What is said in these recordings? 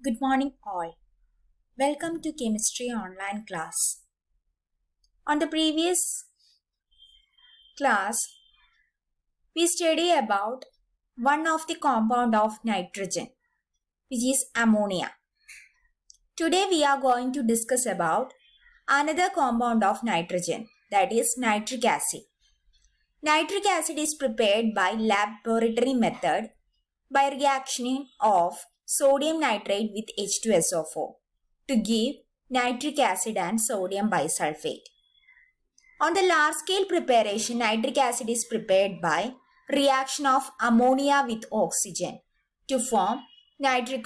Good morning all. Welcome to Chemistry Online class. On the previous class, we studied about one of the compound of nitrogen, which is ammonia. Today we are going to discuss about another compound of nitrogen, that is nitric acid. Nitric acid is prepared by laboratory method by reaction of sodium nitrate with H2SO4 to give nitric acid and sodium bisulfate. On the large scale preparation, nitric acid is prepared by reaction of ammonia with oxygen to form nitric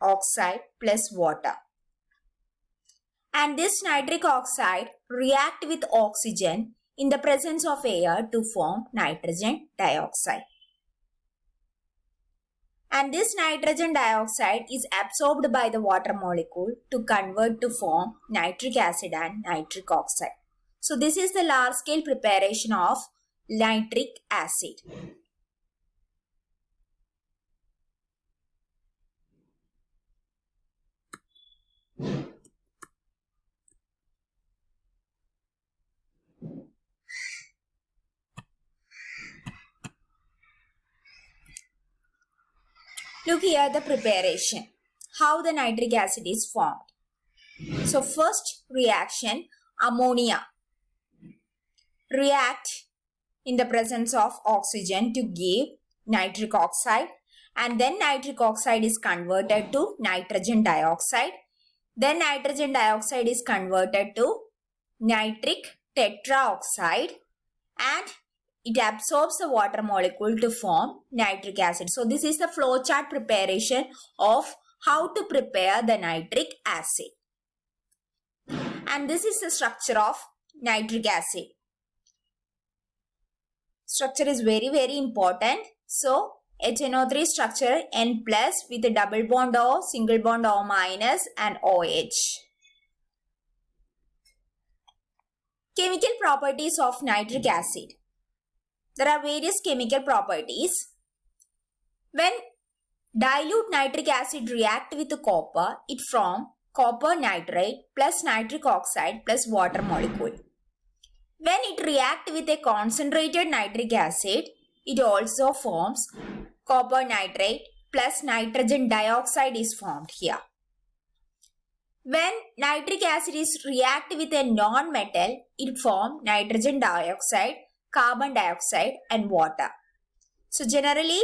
oxide plus water. And this nitric oxide react with oxygen in the presence of air to form nitrogen dioxide. And this nitrogen dioxide is absorbed by the water molecule to convert to form nitric acid and nitric oxide. So this is the large scale preparation of nitric acid. Look here the preparation, how the nitric acid is formed. So first reaction, ammonia react in the presence of oxygen to give nitric oxide, and then nitric oxide is converted to nitrogen dioxide. Then nitrogen dioxide is converted to nitric tetraoxide and it absorbs the water molecule to form nitric acid. So this is the flowchart preparation of how to prepare the nitric acid. And this is the structure of nitric acid. Structure is very important. So HNO3 structure N plus with a double bond O, single bond O minus and OH. Chemical properties of nitric acid. There are various chemical properties. When dilute nitric acid react with copper, it forms copper nitrate plus nitric oxide plus water molecule. When it reacts with a concentrated nitric acid, it also forms copper nitrate plus nitrogen dioxide is formed here. When nitric acid is react with a non-metal, it forms nitrogen dioxide, carbon dioxide and water. So generally,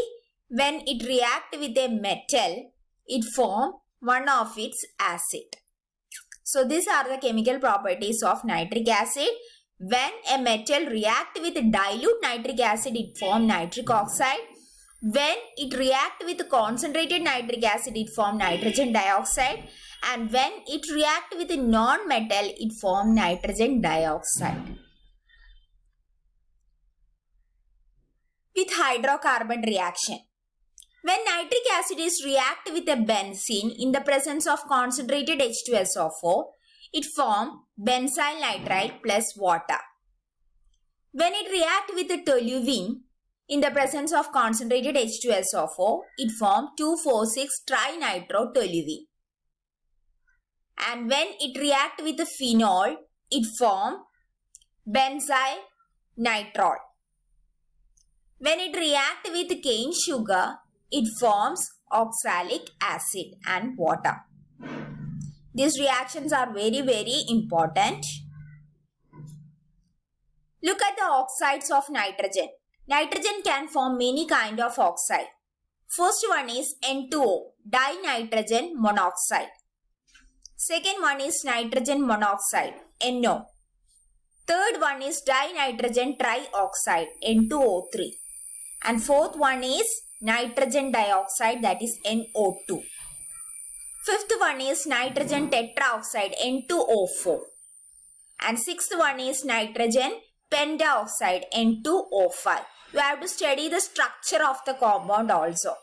when it react with a metal, it forms one of its acid. So these are the chemical properties of nitric acid. When a metal react with dilute nitric acid, it forms nitric oxide. When it react with concentrated nitric acid, it forms nitrogen dioxide. And when it react with non-metal, it forms nitrogen dioxide. With hydrocarbon reaction. When nitric acid is react with a benzene in the presence of concentrated H2SO4, it forms benzyl nitride plus water. When it react with a toluene in the presence of concentrated H2SO4, it forms 2,4,6-trinitrotoluene. And when it react with a phenol, it forms benzyl nitrol. When it react with cane sugar, it forms oxalic acid and water. These reactions are very important. Look at the oxides of nitrogen. Nitrogen can form many kinds of oxide. First one is N2O, dinitrogen monoxide. Second one is nitrogen monoxide, NO. Third one is dinitrogen trioxide, N2O3. And fourth one is nitrogen dioxide, that is NO2. Fifth one is nitrogen tetraoxide, N2O4. And sixth one is nitrogen pentaoxide, N2O5. You have to study the structure of the compound also.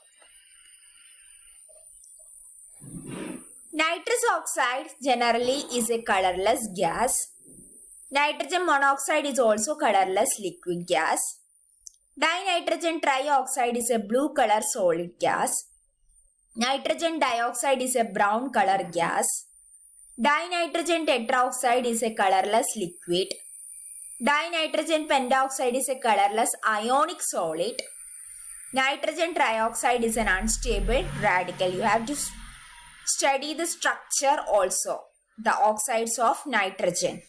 Nitrous oxide generally is a colorless gas. Nitrogen monoxide is also colorless liquid gas. Dinitrogen trioxide is a blue color solid gas. Nitrogen dioxide is a brown color gas. Dinitrogen tetroxide is a colorless liquid. Dinitrogen pentoxide is a colorless ionic solid. Nitrogen trioxide is an unstable radical. You have to study the structure also, the oxides of nitrogen.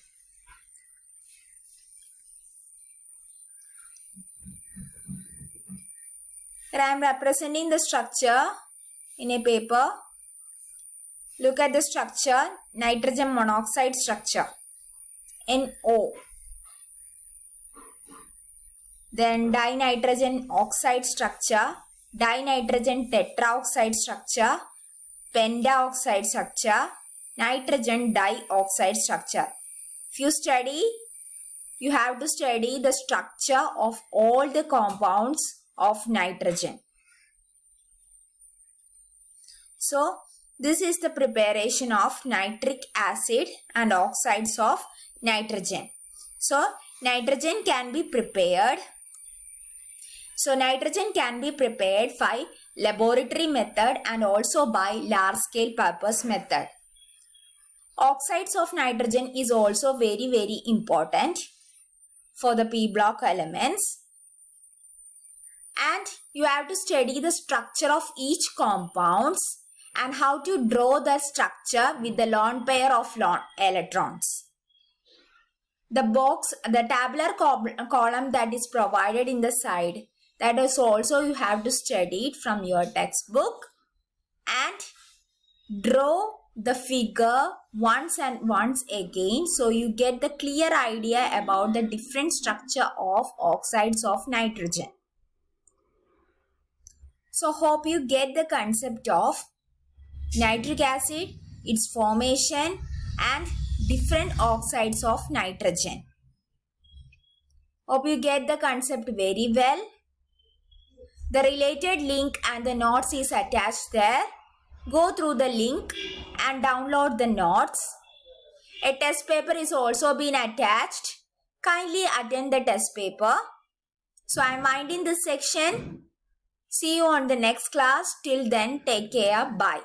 Here I am representing the structure in a paper. Look at the structure, nitrogen monoxide structure, NO. Then dinitrogen oxide structure, dinitrogen tetroxide structure, pentaoxide structure, nitrogen dioxide structure. If you study, you have to study the structure of all the compounds of nitrogen. So, this is the preparation of nitric acid and oxides of nitrogen. So, nitrogen can be prepared. So, nitrogen can be prepared by laboratory method and also by large scale purpose method. Oxides of nitrogen is also very important for the P block elements. And you have to study the structure of each compounds and how to draw the structure with the lone pair of electrons. The box, the tabular column that is provided in the side, that is also you have to study it from your textbook and draw the figure once and once again, so you get the clear idea about the different structure of oxides of nitrogen. So hope you get the concept of nitric acid, its formation and different oxides of nitrogen. Hope you get the concept very well. The related link and the notes is attached there. Go through the link and download the notes. A test paper is also been attached. Kindly attend the test paper. So I am winding this section. See you on the next class. Till then, take care. Bye.